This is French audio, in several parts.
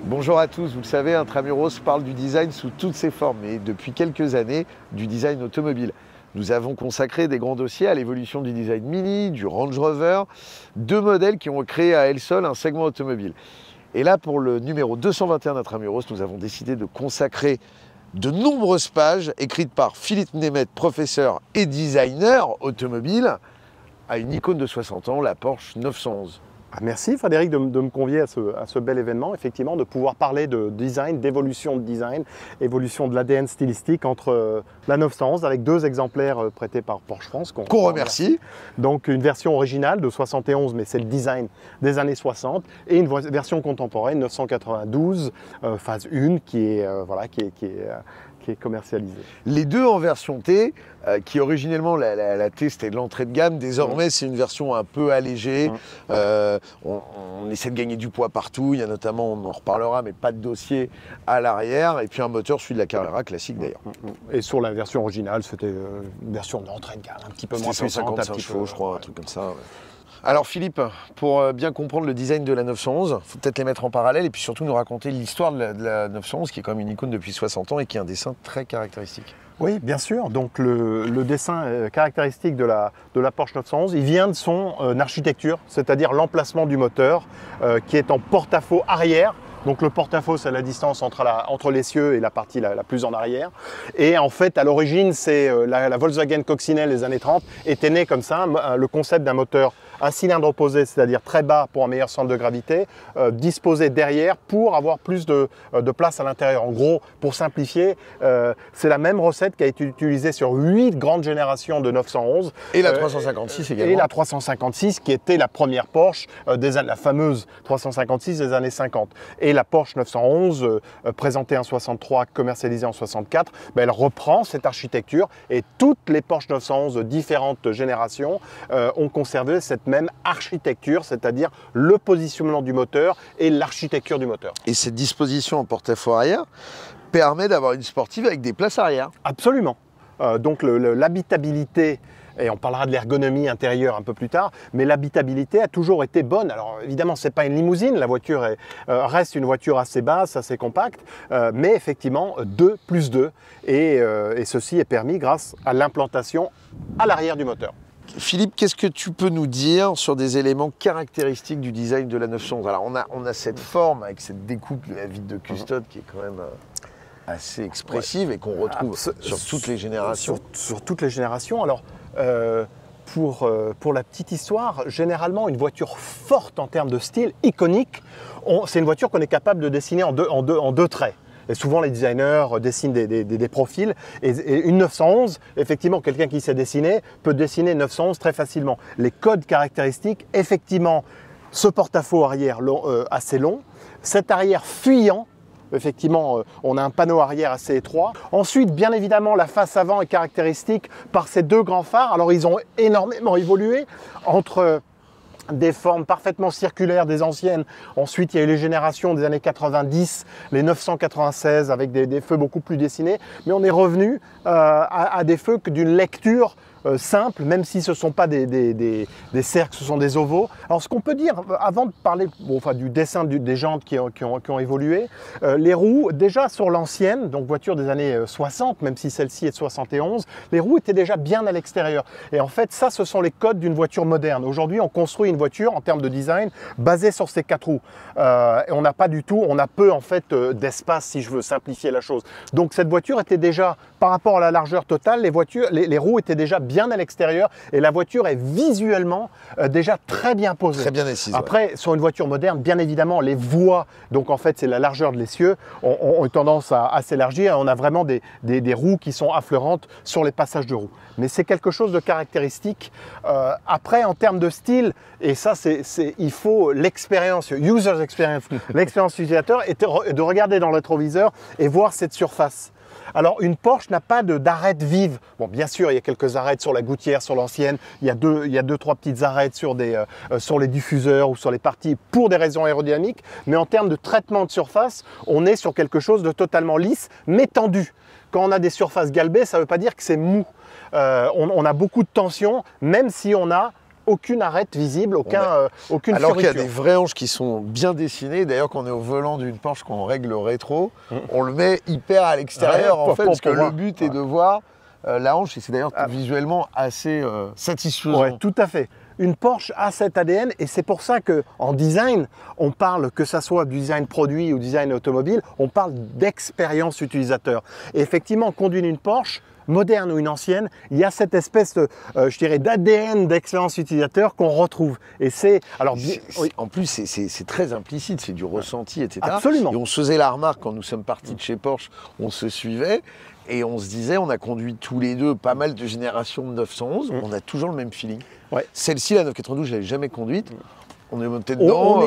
Bonjour à tous, vous le savez, Intramuros parle du design sous toutes ses formes et depuis quelques années du design automobile. Nous avons consacré des grands dossiers à l'évolution du design Mini, du Range Rover, deux modèles qui ont créé à elles seuls un segment automobile. Et là, pour le numéro 221 d'Intramuros, nous avons décidé de consacrer de nombreuses pages écrites par Philippe Nemeth, professeur et designer automobile, à une icône de 60 ans, la Porsche 911. Merci Frédéric de me convier à ce bel événement, effectivement, de pouvoir parler de design, d'évolution de design, évolution de l'ADN stylistique entre la 911 avec deux exemplaires prêtés par Porsche France. Qu'on remercie. Donc une version originale de 71, mais c'est le design des années 60, et une version contemporaine 992, phase 1, qui est commercialisée. Les deux en version T, qui originellement la T c'était de l'entrée de gamme, désormais c'est une version un peu allégée. On essaie de gagner du poids partout, il y a notamment, on en reparlera, mais pas de dossier à l'arrière, et puis un moteur celui de la Carrera classique d'ailleurs. Et sur la version originale, c'était une version d'entrée de gamme, un petit peu moins puissante, 155 chevaux je crois, un truc comme ça. Ouais. Alors Philippe, pour bien comprendre le design de la 911, il faut peut-être les mettre en parallèle et puis surtout nous raconter l'histoire de la 911 qui est quand même une icône depuis 60 ans et qui est un dessin très caractéristique. Oui, bien sûr. Donc le dessin caractéristique de la Porsche 911, il vient de son architecture, c'est-à-dire l'emplacement du moteur qui est en porte-à-faux arrière. Donc le porte-à-faux, c'est la distance entre l'essieu et la partie la plus en arrière. Et en fait, à l'origine, c'est la Volkswagen Coccinelle des années 30 était née comme ça, le concept d'un moteur à cylindre opposé, c'est-à-dire très bas pour un meilleur centre de gravité, disposé derrière pour avoir plus de place à l'intérieur. En gros, pour simplifier, c'est la même recette qui a été utilisée sur 8 grandes générations de 911. Et la 356 également. Et la 356 qui était la première Porsche, la fameuse 356 des années 50. Et la Porsche 911, présentée en 63, commercialisée en 64, elle reprend cette architecture et toutes les Porsche 911 de différentes générations ont conservé cette même architecture, c'est-à-dire le positionnement du moteur et l'architecture du moteur. Et cette disposition en porte-à-faux arrière permet d'avoir une sportive avec des places arrière. Absolument. Donc l'habitabilité, et on parlera de l'ergonomie intérieure un peu plus tard, mais l'habitabilité a toujours été bonne. Alors évidemment, ce n'est pas une limousine, la voiture reste une voiture assez basse, assez compacte, mais effectivement 2 plus 2, et ceci est permis grâce à l'implantation à l'arrière du moteur. Philippe, qu'est-ce que tu peux nous dire sur des éléments caractéristiques du design de la 911? Alors on a cette forme avec cette découpe de la vitre de custode qui est quand même assez expressive et qu'on retrouve sur toutes les générations. Sur toutes les générations. Alors pour la petite histoire, généralement une voiture forte en termes de style, iconique, c'est une voiture qu'on est capable de dessiner en deux traits. Et souvent, les designers dessinent des profils. Et une 911, effectivement, quelqu'un qui sait dessiner peut dessiner une 911 très facilement. Les codes caractéristiques, effectivement, ce porte-à-faux arrière assez long, cet arrière fuyant. Effectivement, on a un panneau arrière assez étroit. Ensuite, bien évidemment, la face avant est caractéristique par ces deux grands phares. Alors, ils ont énormément évolué entre des formes parfaitement circulaires des anciennes. Ensuite, il y a eu les générations des années 90, les 996 avec des feux beaucoup plus dessinés. Mais on est revenu à des feux d'une lecture simple, même si ce ne sont pas des cercles, ce sont des ovaux. Alors ce qu'on peut dire, avant de parler du dessin des jantes qui ont évolué, les roues, déjà sur l'ancienne, donc voiture des années 60, même si celle-ci est de 71, les roues étaient déjà bien à l'extérieur. Et en fait, ça, ce sont les codes d'une voiture moderne. Aujourd'hui, on construit une voiture en termes de design basée sur ces 4 roues. Et on n'a pas du tout, on a peu en fait d'espace, si je veux simplifier la chose. Donc cette voiture était déjà, par rapport à la largeur totale, les roues étaient déjà bien à l'extérieur et la voiture est visuellement déjà très bien posée. Très bien assise. Après, sur une voiture moderne, bien évidemment, les voies, donc en fait c'est la largeur de l'essieu, ont eu tendance à s'élargir. On a vraiment des roues qui sont affleurantes sur les passages de roues. Mais c'est quelque chose de caractéristique. Après, en termes de style, et ça, il faut l'expérience, user experience, l'expérience utilisateur, et de regarder dans le rétroviseur et voir cette surface. Alors une Porsche n'a pas d'arêtes vives. Bon, bien sûr, il y a quelques arêtes sur la gouttière, sur l'ancienne. Il y a deux, trois petites arêtes sur les diffuseurs ou sur les parties pour des raisons aérodynamiques. Mais en termes de traitement de surface, on est sur quelque chose de totalement lisse, mais tendu. Quand on a des surfaces galbées, ça ne veut pas dire que c'est mou. On a beaucoup de tension, même si on a aucune arête visible, aucune Alors qu'il y a fioriture. des vraies hanches qui sont bien dessinées. D'ailleurs, quand on est au volant d'une Porsche, quand on règle le rétro, on le met hyper à l'extérieur Ouais, parce que le voir. but est de voir la hanche, et c'est d'ailleurs visuellement assez satisfaisant. Ouais, tout à fait. Une Porsche a cet ADN et c'est pour ça qu'en design, on parle, que ça soit du design produit ou design automobile, on parle d'expérience utilisateur. Et effectivement, conduire une Porsche, moderne ou une ancienne, il y a cette espèce, je dirais, d'ADN d'expérience utilisateur qu'on retrouve. Et c'est... alors oui. En plus, c'est très implicite, c'est du ressenti, etc. Absolument. Et on se faisait la remarque quand nous sommes partis de chez Porsche, on se suivait. Et on se disait, on a conduit tous les deux pas mal de générations de 911, on a toujours le même feeling. Ouais. Celle-ci, la 992, je ne l'avais jamais conduite. On est monté dedans.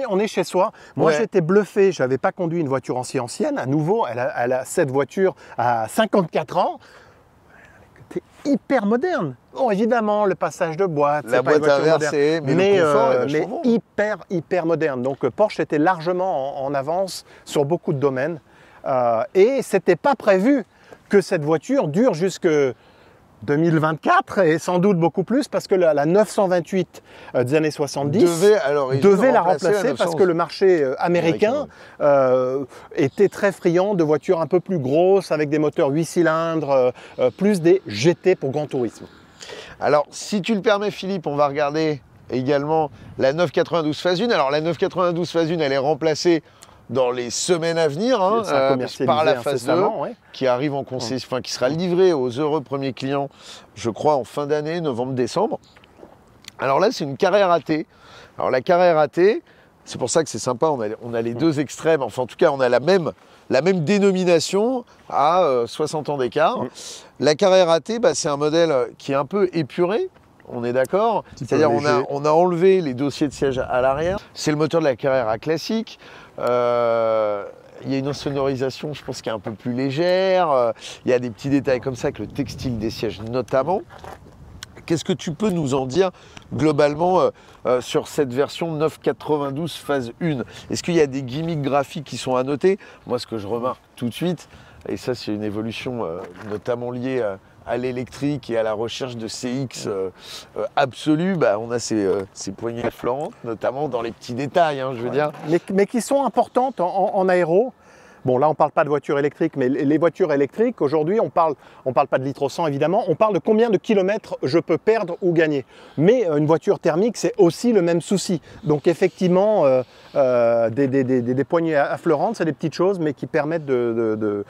On est chez soi. Moi, j'étais bluffé. Je n'avais pas conduit une voiture ancienne. À nouveau, elle a cette voiture à 54 ans. Elle était hyper moderne. Bon, évidemment, le passage de boîte, la boîte inversée, mais le confort est mais hyper moderne. Donc, Porsche était largement en avance sur beaucoup de domaines. Et c'était pas prévu que cette voiture dure jusque 2024 et sans doute beaucoup plus parce que la 928 des années 70 devait la remplacer parce que le marché américain était très friand de voitures un peu plus grosses avec des moteurs 8 cylindres, plus des GT pour grand tourisme. Alors, si tu le permets, Philippe, on va regarder également la 992 phase 1. Alors, la 992 phase 1, elle est remplacée dans les semaines à venir par la phase 2 qui arrive en concession, qui sera livrée aux heureux premiers clients, je crois, en fin d'année, novembre-décembre. Alors là, c'est une Carrera AT. Alors la Carrera AT, c'est pour ça que c'est sympa, on a les deux extrêmes, enfin en tout cas, on a la même dénomination à 60 ans d'écart. La Carrera AT, c'est un modèle qui est un peu épuré. On est d'accord. C'est-à-dire on a enlevé les dossiers de siège à l'arrière. C'est le moteur de la Carrera classique. Il y a une sonorisation, je pense, qui est un peu plus légère. Il y a des petits détails comme ça, avec le textile des sièges notamment. Qu'est-ce que tu peux nous en dire globalement sur cette version 992 phase 1 ? Est-ce qu'il y a des gimmicks graphiques qui sont à noter ? Moi, ce que je remarque tout de suite, et ça c'est une évolution notamment liée à l'électrique et à la recherche de CX absolue, on a ces poignées affleurantes, notamment dans les petits détails, je veux dire. Mais qui sont importantes en aéro. Bon, là, on ne parle pas de voitures électriques, mais les voitures électriques, aujourd'hui, on ne parle pas de litres au 100, évidemment. On parle de combien de kilomètres je peux perdre ou gagner. Mais une voiture thermique, c'est aussi le même souci. Donc, effectivement, des poignées affleurantes, c'est des petites choses, mais qui permettent de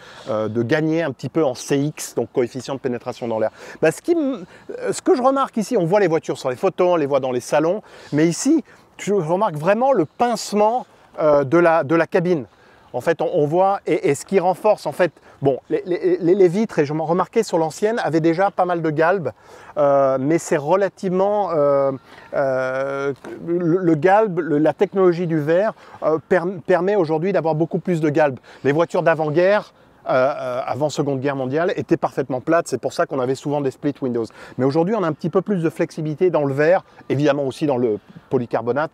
gagner un petit peu en CX, donc coefficient de pénétration dans l'air. Ce que je remarque ici, on voit les voitures sur les photos, on les voit dans les salons, mais ici, je remarque vraiment le pincement de la cabine. En fait, on voit, et ce qui renforce, en fait, bon, les vitres, et je m'en remarquais sur l'ancienne, avaient déjà pas mal de galbe, mais c'est relativement, le galbe, la technologie du verre permet aujourd'hui d'avoir beaucoup plus de galbe. Les voitures d'avant-guerre, avant Seconde Guerre mondiale, étaient parfaitement plates. C'est pour ça qu'on avait souvent des split windows. Mais aujourd'hui, on a un petit peu plus de flexibilité dans le verre, évidemment aussi dans le polycarbonate.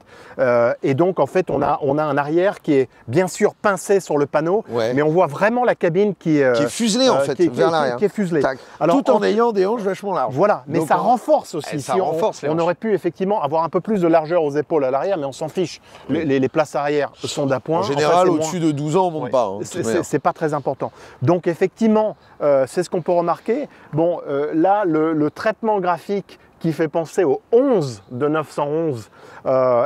Et donc, en fait, on a un arrière qui est bien sûr pincé sur le panneau, mais on voit vraiment la cabine qui est fuselée, en fait, vers l'arrière. Qui est fuselée. Alors, tout en ayant des hanches vachement larges. Voilà, mais donc, ça renforce aussi. On aurait pu effectivement avoir un peu plus de largeur aux épaules à l'arrière, mais on s'en fiche. Les places arrière sont d'appoint. En général, au-dessus de 12 ans, on ne monte pas. C'est pas très important. Donc effectivement, c'est ce qu'on peut remarquer. Bon, là, le traitement graphique qui fait penser au 11 de 911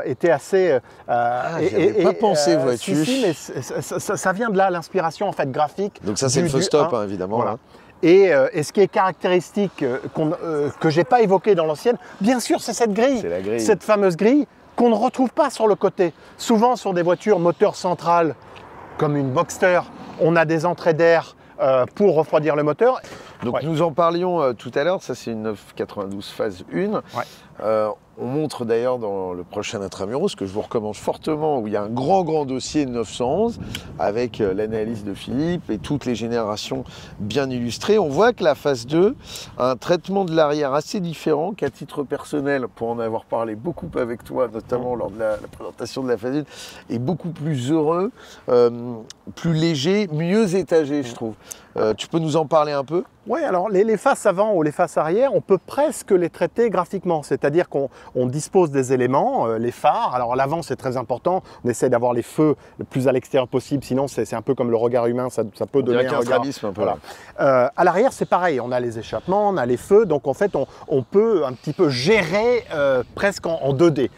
était assez... j'avais pas pensé, vois-tu. Si, mais ça vient de là, l'inspiration en fait graphique. Donc ça, c'est le feu stop, évidemment. Voilà. Et ce qui est caractéristique, que j'ai pas évoqué dans l'ancienne, bien sûr, c'est cette grille. C'est la grille. Cette fameuse grille qu'on ne retrouve pas sur le côté. Souvent, sur des voitures moteur central, comme une Boxster, on a des entrées d'air pour refroidir le moteur. Donc nous en parlions tout à l'heure, ça c'est une 992 phase 1. On montre d'ailleurs dans le prochain Intramuros, que je vous recommande fortement, où il y a un grand dossier 911 avec l'analyse de Philippe et toutes les générations bien illustrées. On voit que la phase 2 a un traitement de l'arrière assez différent, qu'à titre personnel, pour en avoir parlé beaucoup avec toi, notamment lors de la présentation de la phase 1, est beaucoup plus heureux, plus léger, mieux étagé, je trouve. Tu peux nous en parler un peu ? Oui, alors les faces avant ou les faces arrière, on peut presque les traiter graphiquement, c'est-à-dire qu'on on dispose des éléments, les phares. Alors à l'avant, c'est très important. On essaie d'avoir les feux le plus à l'extérieur possible, sinon c'est un peu comme le regard humain, ça peut donner un regard. Un peu. Voilà. À l'arrière, c'est pareil. On a les échappements, on a les feux. Donc en fait, on peut un petit peu gérer presque en 2D.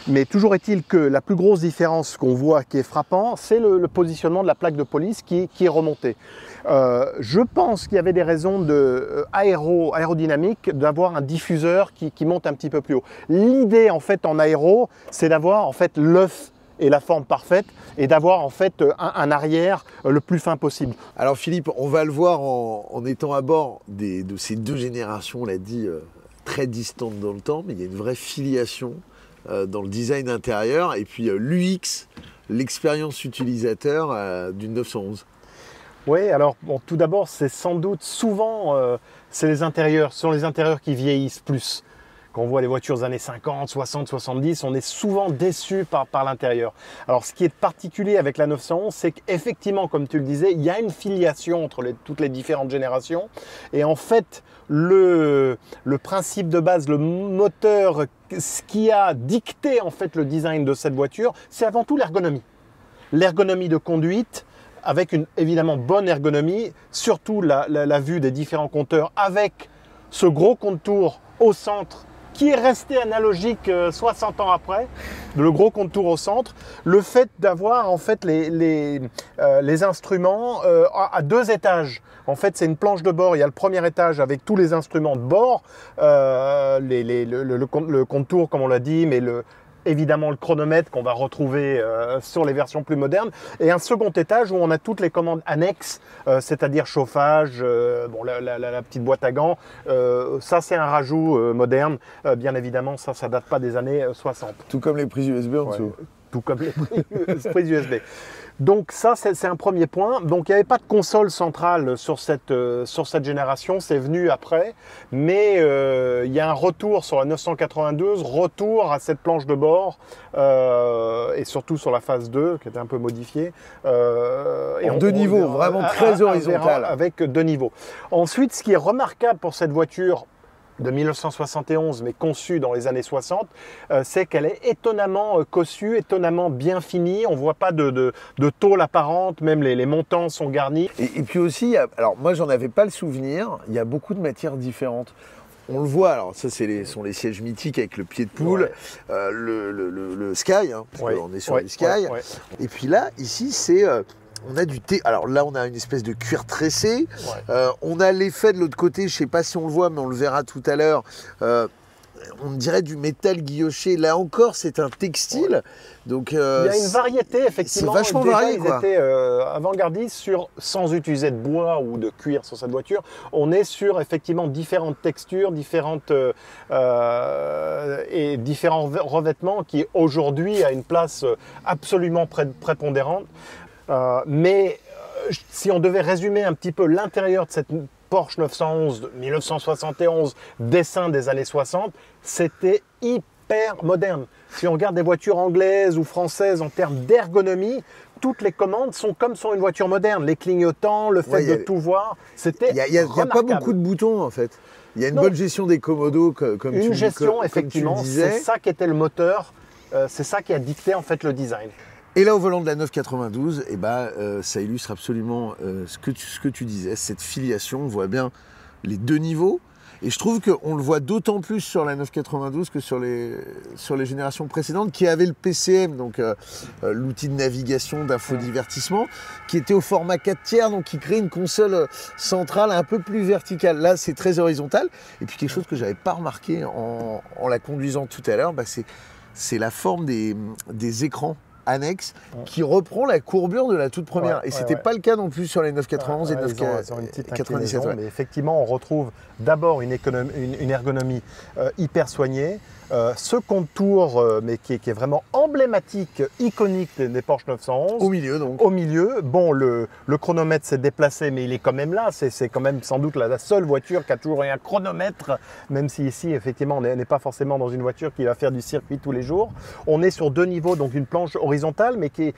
Mais toujours est-il que la plus grosse différence qu'on voit qui est frappant, c'est le positionnement de la plaque de police qui est remontée. Je pense qu'il y avait des raisons aérodynamiques d'avoir un diffuseur qui monte un petit peu plus haut. L'idée en fait en aéro, c'est d'avoir en fait l'œuf et la forme parfaite et d'avoir en fait un arrière le plus fin possible. Alors Philippe, on va le voir en étant à bord de ces deux générations, on l'a dit, très distantes dans le temps, mais il y a une vraie filiation dans le design intérieur et puis l'UX, l'expérience utilisateur d'une 911. Oui, alors bon, tout d'abord, c'est sans doute souvent, c'est les intérieurs, ce sont les intérieurs qui vieillissent plus. Quand on voit les voitures des années 50, 60, 70, on est souvent déçu par l'intérieur. Alors ce qui est particulier avec la 911, c'est qu'effectivement, comme tu le disais, il y a une filiation entre toutes les différentes générations. Et en fait, le principe de base, le moteur, ce qui a dicté en fait le design de cette voiture, c'est avant tout l'ergonomie. L'ergonomie de conduite, avec une évidemment bonne ergonomie, surtout la vue des différents compteurs avec ce gros contour au centre qui est resté analogique 60 ans après, le gros contour au centre, le fait d'avoir en fait les instruments à 2 étages. En fait, c'est une planche de bord, il y a le premier étage avec tous les instruments de bord, le contour comme on l'a dit, mais évidemment le chronomètre qu'on va retrouver sur les versions plus modernes, et un second étage où on a toutes les commandes annexes, c'est-à-dire chauffage, bon, la petite boîte à gants, ça c'est un rajout moderne, bien évidemment ça date pas des années 60. Tout comme les prises USB en dessous. Tout comme les prises USB. Donc ça, c'est un premier point. Donc il n'y avait pas de console centrale sur cette génération, c'est venu après. Mais il y a un retour sur la 992, retour à cette planche de bord, et surtout sur la phase 2, qui était un peu modifiée. En 2 niveaux, vraiment très horizontal. Avec 2 niveaux. Ensuite, ce qui est remarquable pour cette voiture, de 1971, mais conçue dans les années 60, c'est qu'elle est étonnamment cossue, étonnamment bien finie. On ne voit pas de tôle apparente, même les montants sont garnis. Et puis aussi, alors moi j'en avais pas le souvenir, il y a beaucoup de matières différentes. On le voit, alors ça sont les sièges mythiques avec le pied de poule, ouais. le Sky, hein, parce qu'on est sur les Sky. Ouais, ouais. Et puis là, ici, c'est... on a du thé. Alors là, on a une espèce de cuir tressé. Ouais. On a l'effet de l'autre côté, je ne sais pas si on le voit, mais on le verra tout à l'heure. On dirait du métal guilloché. Là encore, c'est un textile. Ouais. Donc, il y a une variété, effectivement. C'est vachement varié. Ils étaient avant-gardistes sans utiliser de bois ou de cuir sur cette voiture. On est sur effectivement différentes textures, différents revêtements qui aujourd'hui a une place absolument prépondérante. Mais si on devait résumer un petit peu l'intérieur de cette Porsche 911 de 1971, dessin des années 60, c'était hyper moderne. Si on regarde des voitures anglaises ou françaises en termes d'ergonomie, toutes les commandes sont comme sur une voiture moderne. Les clignotants, le fait de tout voir, c'était Il n'y a pas beaucoup de boutons en fait. Il y a une bonne gestion des commodos comme une gestion, effectivement, c'est ça qui était le moteur, c'est ça qui a dicté en fait le design. Et là, au volant de la 992, ça illustre absolument ce que tu disais, cette filiation. On voit bien les 2 niveaux. Et je trouve qu'on le voit d'autant plus sur la 992 que sur les générations précédentes qui avaient le PCM, donc l'outil de navigation, d'infodivertissement, qui était au format 4/3, donc qui crée une console centrale un peu plus verticale. Là, c'est très horizontal. Et puis quelque chose que je n'avais pas remarqué en la conduisant tout à l'heure, c'est la forme des écrans annexe qui reprend la courbure de la toute première. Et c'était pas le cas non plus sur les 991 et 997. Mais effectivement, on retrouve d'abord une ergonomie hyper soignée. Ce contour, mais qui est vraiment emblématique, iconique des Porsche 911. Au milieu, donc. Au milieu. Bon, le chronomètre s'est déplacé, mais il est quand même là. C'est quand même sans doute la seule voiture qui a toujours eu un chronomètre, même si ici, effectivement, on n'est pas forcément dans une voiture qui va faire du circuit tous les jours. On est sur 2 niveaux, donc une planche horizontale horizontale, mais qui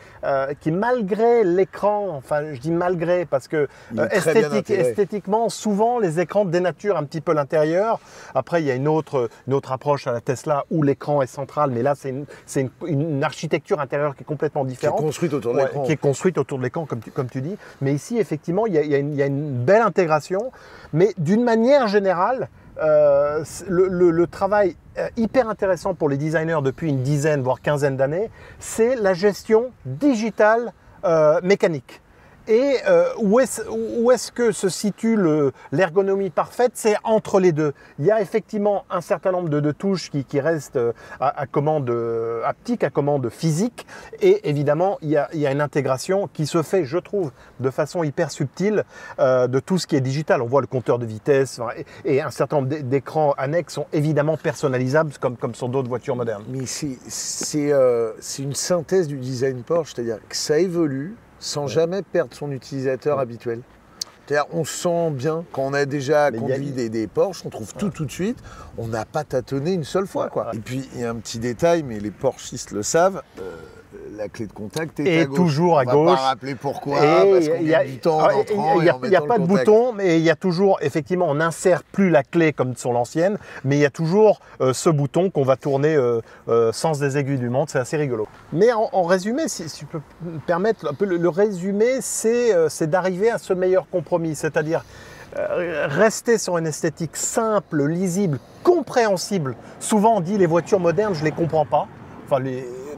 malgré l'écran, enfin je dis malgré parce que esthétiquement, souvent les écrans dénaturent un petit peu l'intérieur. Après, il y a une autre approche à la Tesla où l'écran est central, mais là c'est une architecture intérieure qui est complètement différente. Qui est construite autour de l'écran. Qui est construite autour de l'écran, comme tu dis. Mais ici, effectivement, il y a une belle intégration, mais d'une manière générale, le travail hyper intéressant pour les designers depuis une dizaine, voire quinzaine d'années, c'est la gestion digitale mécanique. Et où est-ce que se situe l'ergonomie parfaite? C'est entre les deux. Il y a effectivement un certain nombre de touches qui restent à commande haptique, à commande physique. Et évidemment, il y a une intégration qui se fait, je trouve, de façon hyper subtile de tout ce qui est digital. On voit le compteur de vitesse et un certain nombre d'écrans annexes sont évidemment personnalisables comme sur d'autres voitures modernes. Mais c'est une synthèse du design Porsche, c'est-à-dire que ça évolue sans jamais perdre son utilisateur habituel. C'est-à-dire, on sent bien, quand on a déjà conduit des Porsche, on trouve tout de suite, on n'a pas tâtonné une seule fois. Quoi. Et puis, il y a un petit détail, mais les Porschistes le savent, la clé de contact est à gauche. Toujours à gauche. On va pas rappeler pourquoi, parce qu'on gagne du temps en entrant et en mettant le contact. Il n'y a pas de bouton, mais il y a toujours, effectivement, on n'insère plus la clé comme sur l'ancienne, mais il y a toujours ce bouton qu'on va tourner sans des aiguilles du montre, c'est assez rigolo. Mais en résumé, si tu peux me permettre, un peu le résumé, c'est d'arriver à ce meilleur compromis, c'est-à-dire rester sur une esthétique simple, lisible, compréhensible. Souvent on dit les voitures modernes, je ne les comprends pas. Enfin,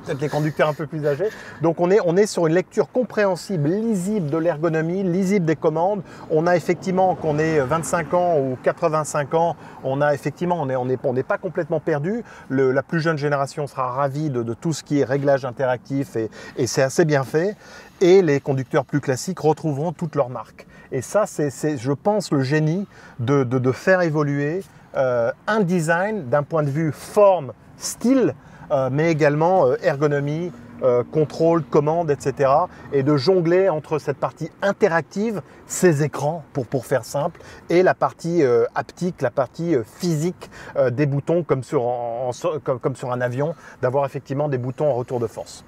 peut-être les conducteurs un peu plus âgés. Donc on est sur une lecture compréhensible, lisible de l'ergonomie, lisible des commandes. On a effectivement, qu'on ait 25 ans ou 85 ans, on n'est pas complètement perdu. La plus jeune génération sera ravie de tout ce qui est réglage interactif et c'est assez bien fait. Et les conducteurs plus classiques retrouveront toute leur marque. Et ça, c'est je pense, le génie de faire évoluer un design d'un point de vue forme, style, mais également ergonomie, contrôle, commande, etc. Et de jongler entre cette partie interactive, ces écrans, pour faire simple, et la partie haptique, la partie physique des boutons, comme sur un avion, d'avoir effectivement des boutons en retour de force.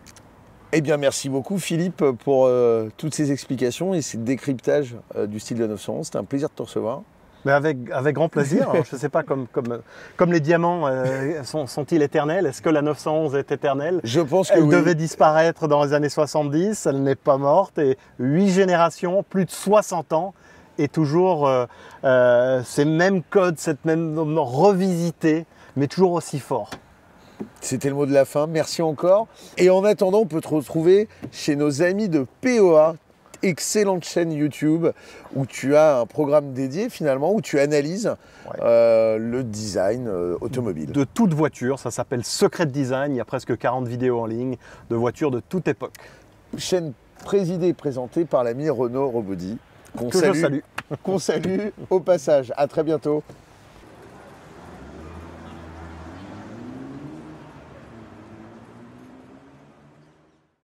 Eh bien, merci beaucoup Philippe pour toutes ces explications et ces décryptages du style de la 911. C'était un plaisir de te recevoir. Mais avec grand plaisir. Alors, je ne sais pas, comme les diamants sont-ils éternels? Est-ce que la 911 est éternelle? Je pense que elle devait disparaître dans les années 70, elle n'est pas morte. Et 8 générations, plus de 60 ans, et toujours ces mêmes codes, cette même revisité, mais toujours aussi fort. C'était le mot de la fin. Merci encore. Et en attendant, on peut te retrouver chez nos amis de POA. Excellente chaîne YouTube où tu as un programme dédié finalement, où tu analyses le design automobile. De toute voiture, ça s'appelle Secret de Design, il y a presque 40 vidéos en ligne de voitures de toute époque. Chaîne présidée et présentée par l'ami Renaud Robaudy, qu'on salue au passage. À très bientôt.